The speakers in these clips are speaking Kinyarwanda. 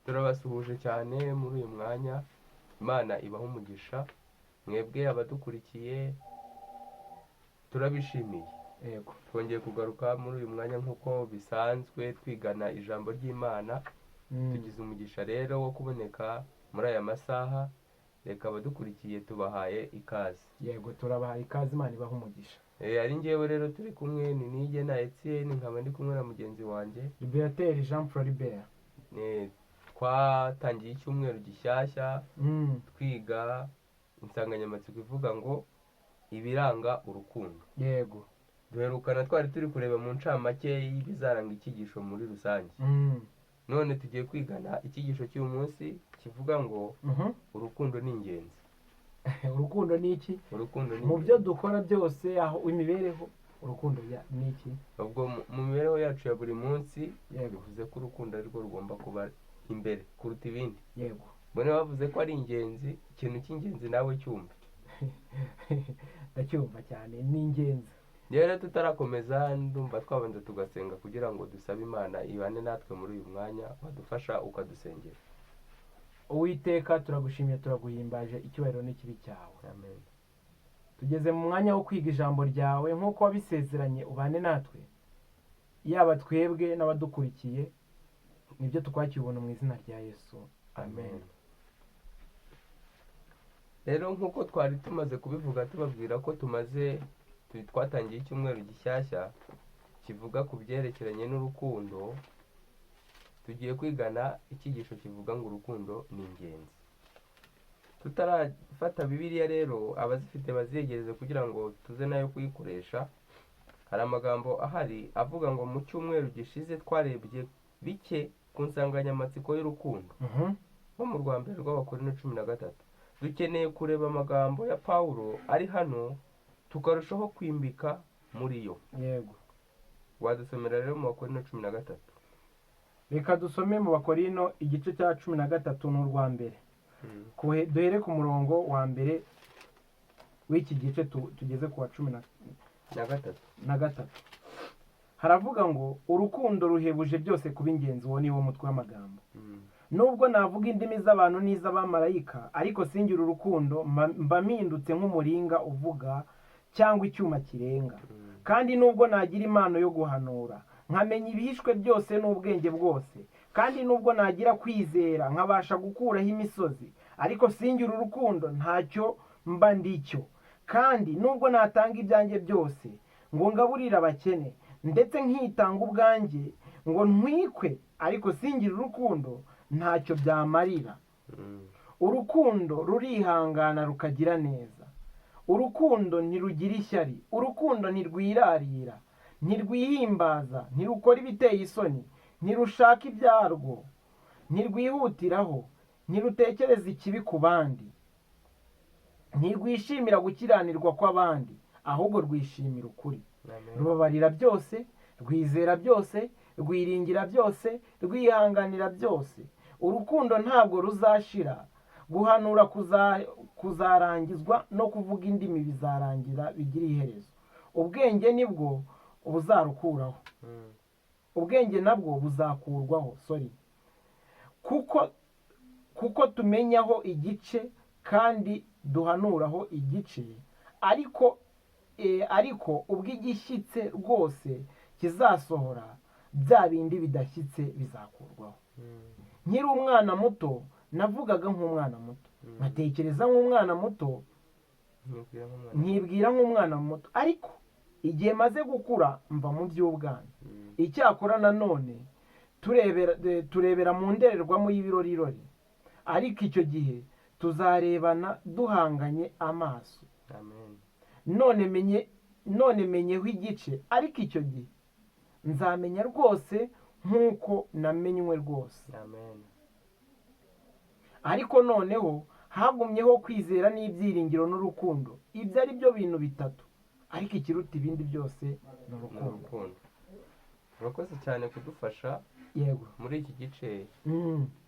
turabasuhuje cyane muri uyu mwanya. Imana ibaha umugisha, mwebwe abadukurikiye turabishimiye. Yego. Twongeye kugaruka muri uyu mwanya nk'uko bisanzwe twigana ijambo ry'Imana. Tugize umugisha rero wo kuboneka muri aya masaha. Reka abadukurikiye tubahaye ikaze. Yego, turabahaye ikaze, Imana ibaha umugisha. Ari njyewe rero turi kumwe, ni Nigena Etienne, nkaba ndi kumwe na mugenzi wanjye Liberateur Jean Floribert. Twatangiye icyumweru gishyashya twiga insanganyamatsiko ivuga ngo ibiranga urukundo. Yego. Duherukana twari turi kureba mu ncamake y'ibizaranga icyigisho muri rusange. None tugiye kwigana icyigisho cy'uyu munsi kivuga ngo urukundo ni ingenzi. Urukundo ni iki? Urukundo ni mu byo dukora byose, aho imibereho, urukundo ni iki? ubwo mu mibereho yacu ya buri munsi bivuze ko urukundo ari rwo rugomba kuba imbere kuruta ibindi. Yego. Bone bavuze ko ari ingenzi, ikintu cy'ingenzi nawe cyumva. Ndacyumva cyane, ni ingenzi. Rero tutarakomeza ndumva twabanza tugasenga kugira ngo dusabe Imana ibane natwe muri uyu mwanya, wadufasha ukadusengera. Uwiteka, turagushimiye, turaguhimbaje, icyubahiro n'ikibi cyawe. Amen. Tugeze mu mwanya wo kwiga ijambo ryawe nk'uko wabisezeranye, ubane natwe, yaba twebwe n'abadukurikiye. Nibyo tukwakiye ubuntu mu izina rya Yesu. Amen. Rero nk'uko twari tumaze kubivuga tubabwira ko twatangiye icyumweru gishyashya kivuga ku byerekeranye n'urukundo, tugiye kwigana icyigisho kivuga ngo urukundo ni ingenzi. Tutarafata Bibiliya rero, abazifite baziyegereze kugira ngo tuze nayo kuyikoresha. Hari amagambo ahari avuga ngo mu cyumweru gishize twarebye bike ku nsanganyamatsiko y'urukundo. Nko mu Rwambere rw'Abakorinto 13. Dukeneye kureba amagambo ya Pawulo ari hano tukarushaho kwimbika muri yo. Yego. Wadusomera rero mu Bakorinto 13. Reka dusome mu Bakorinto igice cya 13 n'urwa mbere. Duhere ku murongo wa mbere w'iki gice tugeze ku wa 13. Haravuga ngo urukundo ruhebuje byose kuba ingenzi. Uwo ni wo mutwe w'amagambo. Nubwo navuga indimi z'abantu n'iz'abamarayika, ariko singira urukundo, mba mpindutse nk'umuringa uvuga cyangwa icyuma kirenga. Kandi nubwo nagira impano yo guhanura, nkamenya ibihishwe byose n'ubwenge bwose, kandi nubwo nagira kwizera nkabasha gukuraho imisozi, ariko singira urukundo, ntacyo mba ndicyo. Kandi nubwo natanga ibyanjye byose ngo ngaburire abakene, ndetse nkitanga ubwanjye ngo ntwikwe, ariko singira urukundo, ntacyo byamarira. Urukundo rurihangana rukagira neza. Urukundo ntirugira ishyari. Urukundo ntirwirarira, ntirwihimbaza, ntirukora ibiteye isoni, ntirushaka ibyarwo, ntirwihutiraho, ntirutekereza ikibi ku bandi, ntirwishimira gukiranirwa kw'abandi, ahubwo rwishimira ukuri. Rubabarira byose, rwizera byose, rwiringira byose, rwihanganira byose. Urukundo ntabwo ruzashira. Guhanura kuzarangizwa, no kuvuga indimi bizarangira bigira iherezo. Ubwenge nibwo buzarukuraho. Ubwenge nabwo buzakurwaho. Kuko tumenyaho igice kandi duhanuraho igice, ariko ubwo igishyitse rwose kizasohora, bya bindi bidashyitse bizakurwaho. Nkiri umwana muto navugaga nk'umwana muto, nkatekereza nk'umwana muto, nkibwira nk'umwana muto, ariko igihe maze gukura mva mu by'ubwana. Icyakora nanone turebera mu ndorerwamo y'ibirorirori, ariko icyo gihe tuzarebana duhanganye amaso. None menyeho igice, ariko icyo gihe nzamenya rwose nk'uko namenywe rwose. Ariko noneho hagumyeho kwizera n'ibyiringiro n'urukundo. Ibyo ari byo bintu bitatu, ariko ikiruta ibindi byose ni urukundo. Urakoze cyane kudufasha. Yego. Muri iki gice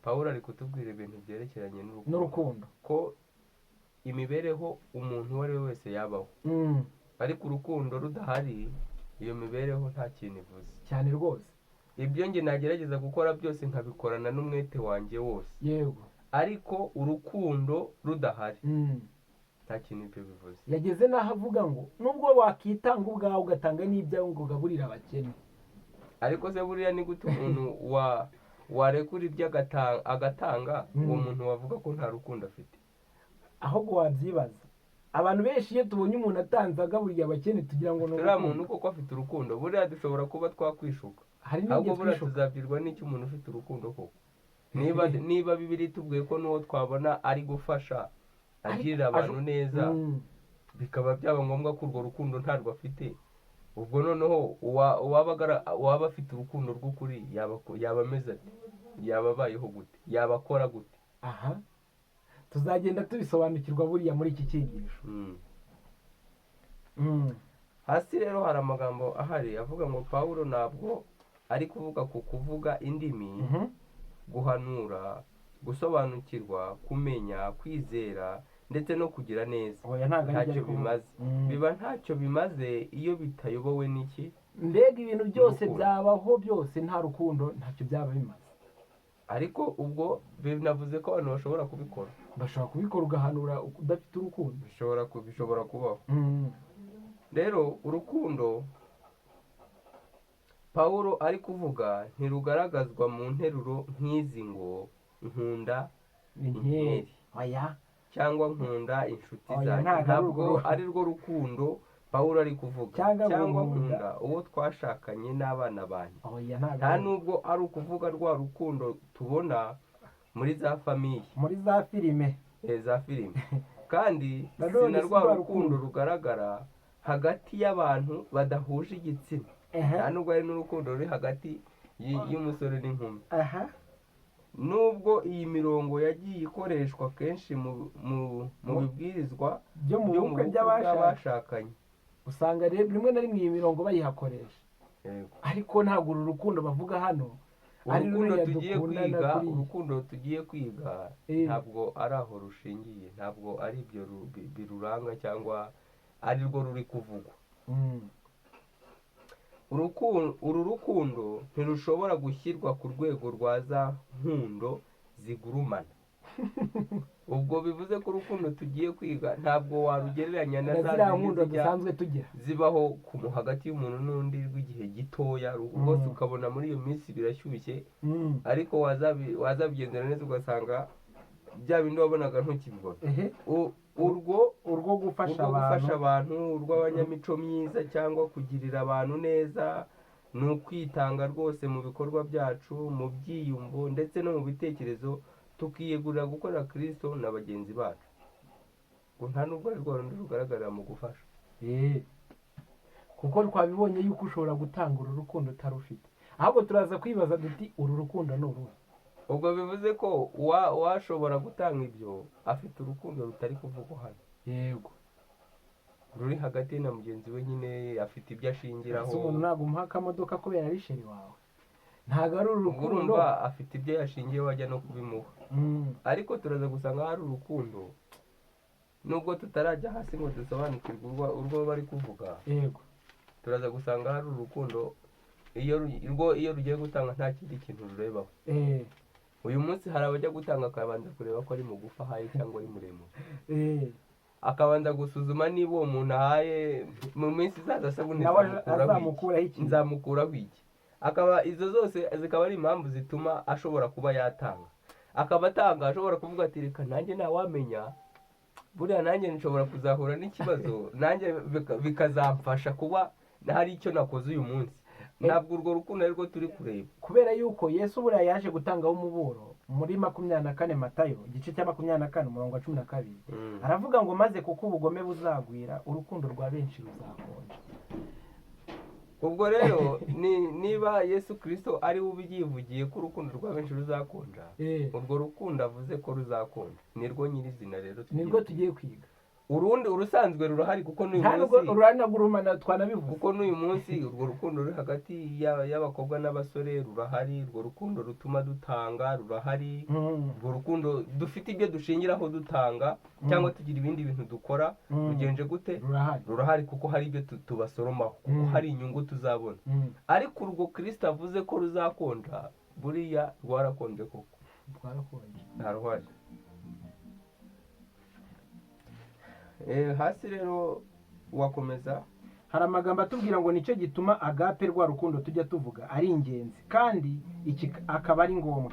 Pawulo ari kutubwira ibintu byerekeranye n'urukundo, ko imibereho umuntu uwo ari we wese yabaho, ariko urukundo rudahari iyo mibereho nta kintu ivuze cyane rwose. ibyo njye nagerageza gukora byose nkabikorana n'umwete wanjye wose, yego. ariko urukundo rudahari nta kintu ibyo bivuze. yageze n'aho avuga ngo nubwo wakitanga ubwawe ugatanga n'ibyawe ngo ugaburire abakene. ariko se buriya ni gute umuntu warekura ibyo agatanga uwo muntu wavuga ko nta rukundo afite? ahubwo wabyibaza, abantu benshi iyo tubonye umuntu atanze agaburiye abakene tugira ngo ni turiya muntu koko afite urukundo? buriya dushobora kuba twakwishuka, hari ahubwo n'igihe buriya twishuka. tuzabyirwa n'icyo umuntu ufite urukundo koko. niba bibiri tubwiye ko n'uwo twabona ari gufasha agirira abantu neza, bikaba byaba ngombwa ko urwo rukundo ntarwo afite, ubwo noneho uwaba afite urukundo rw'ukuri yaba ameze ate? yaba abayeho gute? yaba akora gute? aha tuzagenda tubisobanukirwa buriya muri iki cyigisho. hasi rero hari amagambo ahari avuga ngo Pawulo ntabwo ari kuvuga ku kuvuga indimi, guhanura, gusobanukirwa, kumenya, kwizera ndetse no kugira neza. ntacyo bimaze. biba ntacyo bimaze iyo bitayobowe n'iki? mbega ibintu byose byabaho byose nta rukundo ntacyo byaba bimaze. ariko ubwo binavuze ko abantu bashobora kubikora. bashobora kubikora ugahanura udafite urukundo. bishobora kubaho. rero urukundo Pawulo ari kuvuga ntirugaragazwa mu nteruro nk'izi ngo nkunda inkeri cyangwa nkunda inshuti zanjye. ntabwo ari rwo rukundo Pawulo ari kuvuga, cyangwa nkunda uwo twashakanye n'abana banjye. nta nubwo ari ukuvuga rwa rukundo tubona muri za famiye, muri za filime. kandi si na rwa rukundo rugaragara hagati y'abantu badahuje igitsina. nta nubwo ari n'urukundo ruri hagati y'umusore n'inkumi. nubwo iyi mirongo yagiye ikoreshwa kenshi mu bibwirizwa byo mu bukwe by'abashakanye, usanga rimwe na rimwe iyi mirongo bayihakoresha, ariko ntabwo uru rukundo bavuga hano ari urukundo tugiye kwiga ntabwo ari aho rushingiye, ntabwo ari ibyo biruranga cyangwa ari rwo ruri kuvugwa. uru rukundo ntirushobora gushyirwa ku rwego rwa za nkundo zigurumana. ubwo bivuze ko urukundo tugiye kwiga ntabwo warugereranya na za nkundo dusanzwe tugira zibaho hagati y'umuntu n'undi rw'igihe gitoya rwose ukabona muri iyo minsi birashyushye, ariko wazabigenzera neza ugasanga bya bindi wabonaga ntukibibona. urwo gufasha abantu, urw'abanyamico myiza cyangwa kugirira abantu neza, ni ukwitanga rwose mu bikorwa byacu, mu byiyumvo ndetse no mu bitekerezo, tukiyegurira gukorera Kristo na bagenzi bacu. nta nubwo ari rwa rundi rugaragarira mu gufasha, kuko twabibonye yuko ushobora gutanga uru rukundo utarufite. ahubwo turaza kwibaza duti uru rukundo ni uruhe? ubwo bivuze ko washobora gutanga ibyo afite urukundo rutari kuvugwa hano. yego, ruri hagati na mugenzi we, nyine afite ibyo ashingiraho. umuntu ntabwo umuha akamodoka kubera ari sheri wawe, ntabwo ari urukundo. afite ibyo yashingiyeho ajya no kubimuha. ariko turaza gusanga hari urukundo, nubwo tutarajya hasi ngo dusobanukirwe urwo bari kuvuga. yego, turaza gusanga hari urukundo iyo rugiye gutanga nta kindi kintu rurebaho. uyu munsi hari abajya gutanga akabanza kureba ko ari mugufi ahaye cyangwa ari muremure, akabanza gusuzuma niba uwo muntu ahaye mu minsi izaza se bundi nzamukuraho iki. akaba izo zose zikaba ari impamvu zituma ashobora kuba yatanga. akaba atanga ashobora kuvuga ati reka nanjye ntawamenya, buriya nanjye nshobora kuzahura n'ikibazo, nanjye bikazamfasha kuba hari icyo nakoze uyu munsi. ntabwo urwo rukundo ari rwo turi kureba, kubera yuko Yesu buriya yaje gutangaho umuburo muri 24 Matayo igice cya 24 umurongo wa 12. aravuga ngo maze kuko ubugome buzagwira urukundo rwa benshi ruzakonja. ubwo rero niba Yesu Kristo ari we ubyivugiye ko urukundo rwa benshi ruzakonja, urwo rukundo avuze ko ruzakonja nirwo nyirizina rero nirwo tugiye kwiga. urundi urusanzwe rurahari kuko n'uyu nta nubwo munsi uranagurumana twanabivuze. kuko n'uyu munsi urwo rukundo ruri hagati y'abakobwa n'abasore rurahari, urwo rukundo rutuma dutanga rurahari, urwo rukundo dufite ibyo dushingiraho dutanga cyangwa tugira ibindi bintu dukora rugenje gute, rurahari kuko hari ibyo tubasoromaho, kuko hari inyungu tuzabona. ariko urwo Kristo avuze ko ruzakonja buriya rwarakonje koko, nta ruhari. Hasi rero wakomeza. hari amagambo atubwira ngo nicyo gituma agape rwa rukundo tujya tuvuga ari ingenzi kandi iki akaba ari ngombwa.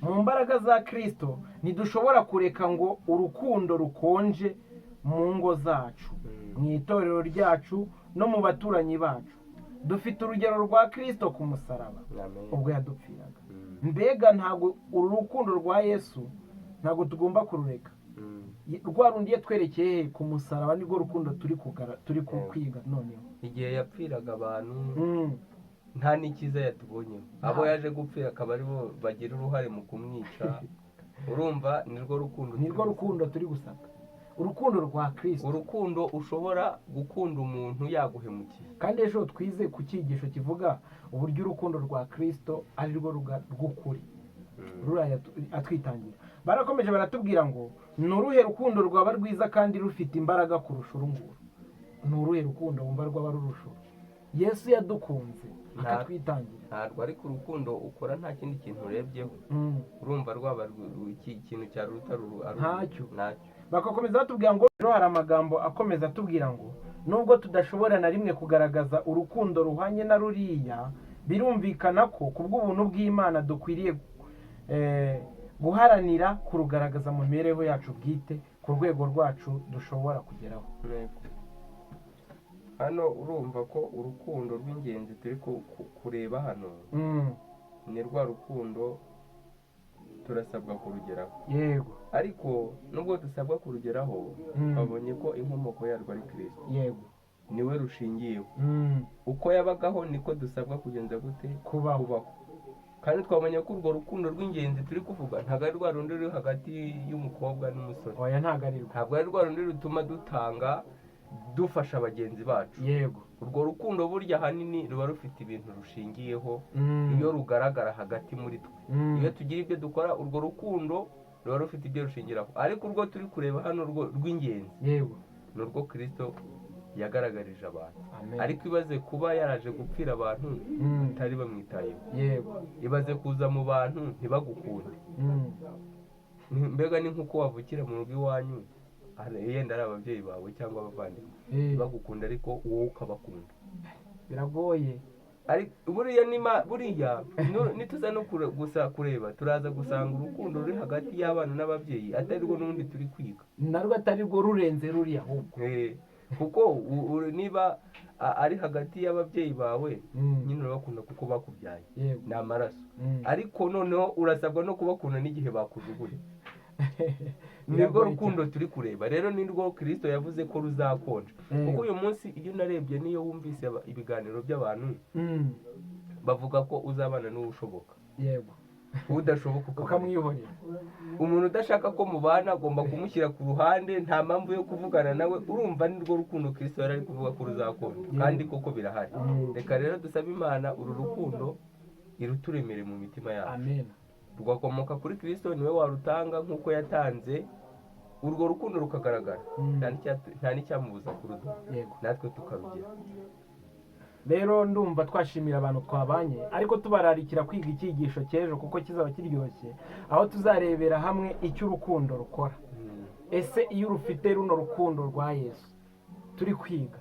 mu mbaraga za Kristo ntidushobora kureka ngo urukundo rukonje mu ngo zacu, mu itorero ryacu no mu baturanyi bacu. dufite urugero rwa Kristo ku musaraba ubwo yadupfiraga. mbega ntabwo uru rukundo rwa Yesu ntabwo tugomba kurureka. rwa rundi yatwerekeye ku musaraba nirwo rukundo turi kwiga noneho. igihe yapfiraga abantu nta n'ikiza yatubonyeho, abo yaje gupfira akaba aribo bagira uruhare mu kumwica. urumva nirwo rukundo turi gusaka, urukundo rwa Kristo, urukundo ushobora gukunda umuntu yaguhemukiye. kandi ejo twize ku cyigisho kivuga uburyo urukundo rwa Kristo ari rwo rw'ukuri ruraya atwitangira. barakomeje baratubwira ngo ni uruhe rukundo rwaba rwiza kandi rufite imbaraga kurusha urunguru? ni uruhe rukundo wumva rwaba rurusha? Yesu yadukunze akatwitangira. ntabwo ariko urukundo ukora nta kindi kintu urebyeho, urumva rwaba ikintu cya ruta ntacyo. bagakomeza batubwira ngo rero hari amagambo akomeza atubwira ngo nubwo tudashobora na rimwe kugaragaza urukundo ruhwanye na ruriya, birumvikana ko kubw'ubuntu bw'Imana dukwiriye guharanira kurugaragaza mu mibereho yacu bwite ku rwego rwacu dushobora kugeraho. hano urumva ko urukundo rw'ingenzi turi kureba hano ni rwa rukundo turasabwa kurugeraho. yego. ariko nubwo dusabwa kurugeraho babonye ko inkomoko yarwo ari Kristo. yego. niwe rushingiyeho. uko yabagaho niko dusabwa kugenza gute, kubaho. kandi twabonye ko urwo rukundo rw'ingenzi turi kuvuga ntabwo ari rwa rundi ruri hagati y'umukobwa n'umusore. oya, ntabwo ari rwa rundi rutuma dutanga dufasha bagenzi bacu. yego. urwo rukundo burya ahanini ruba rufite ibintu rushingiyeho iyo rugaragara hagati muri twe. iyo tugira ibyo dukora urwo rukundo ruba rufite ibyo rushingiraho. ariko urwo turi kureba hano rw'ingenzi yego ni urwo Kristo yagaragarije abantu. Amen. ariko ibaze kuba yaraje gupfira abantu batari bamwitayeho. yego. ibaze kuza mu bantu ntibagukunde. mbega ni nk'uko wavukira mu rugo iwanyu yenda ari ababyeyi bawe cyangwa abavandimwe bagukunda ariko wowe ukabakunda. biragoye. buriya nituza no gusa kureba turaza gusanga urukundo ruri hagati y'abana n'ababyeyi atari rwo n'undi turi kwiga, narwo atari rwo rurenze ruriya ahubwo. kuko niba ari hagati y'ababyeyi bawe nyine urabakunda kuko bakubyaye, ni amaraso. ariko noneho urasabwa no kubakunda n'igihe bakujugunye. nirwo rukundo turi kureba rero, nirwo Kristo yavuze ko ruzakonja. kuko uyu munsi iyo unarebye niyo wumvise ibiganiro by'abantu bavuga ko uzabana n'uwo ushoboka. yego. udashoboka ukamwihorera. umuntu udashaka ko mubana agomba kumushyira ku ruhande, nta mpamvu yo kuvugana nawe. urumva nirwo rukundo Kristo yari ari kuvuga ko ruzakonja, kandi koko birahari. reka rero dusabe Imana uru rukundo iruturemere mu mitima yacu. amen. rwakomoka kuri Kristo, niwe warutanga nk'uko yatanze. urwo rukundo rukagaragara, nta n'icyamubuza kuruduha, natwe tukarugira. rero ndumva twashimira abantu twabanye, ariko tubararikira kwiga icyigisho cy'ejo kuko kizaba kiryoshye, aho tuzarebera hamwe icyo urukundo rukora. ese iyo urufite runo rukundo rwa Yesu turi kwiga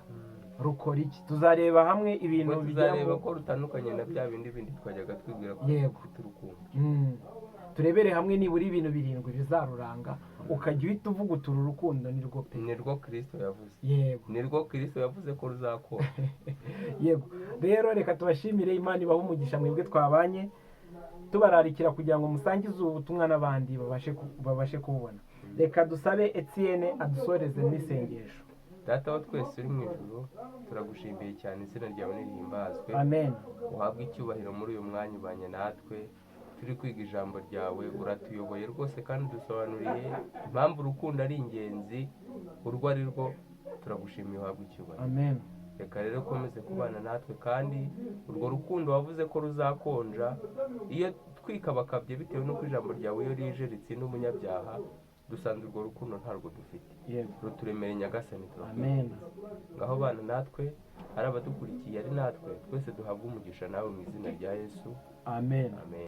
rukora iki? tuzareba hamwe ibintu tuzareba ko rutandukanye na bya bindi twajyaga twibwira ko rufite urukundo. turebere hamwe nibura ibintu 7 bizaruranga, ukajya uhita uvuga uturu rukundo nirwo pe. nirwo Kristo yavuze. yego. nirwo Kristo yavuze ko ruzakora. yego. rero reka tubashimire, Imana ibahe umugisha mwebwe twabanye, tubararikira kugira ngo musangize ubutumwa n'abandi babashe kububona. reka dusabe Etienne adusoreze n'isengesho. Data wa twese uri mu ijuru, turagushimiye cyane, izina ryawe nirihimbazwe. amen. uhabwe icyubahiro muri uyu mwanya ubanye natwe, turi kwiga ijambo ryawe, uratuyoboye rwose kandi dusobanuriye impamvu urukundo ari ingenzi urwo ari rwo. Turagushimiye, uhabwe icyubahiro. amen. Reka rero ukomeze kubana natwe, kandi urwo rukundo wavuze ko ruzakonja iyo twikabakabye bitewe n'uko ijambo ryawe iyo rije ritsinda umunyabyaha, dusanze urwo rukundo ntarwo dufite. yego, Ruturemere Nyagasani, amen. ngaho bana natwe, ari abadukurikiye ari natwe, twese duhabwe umugisha nawe mu izina rya Yesu, amen. amen.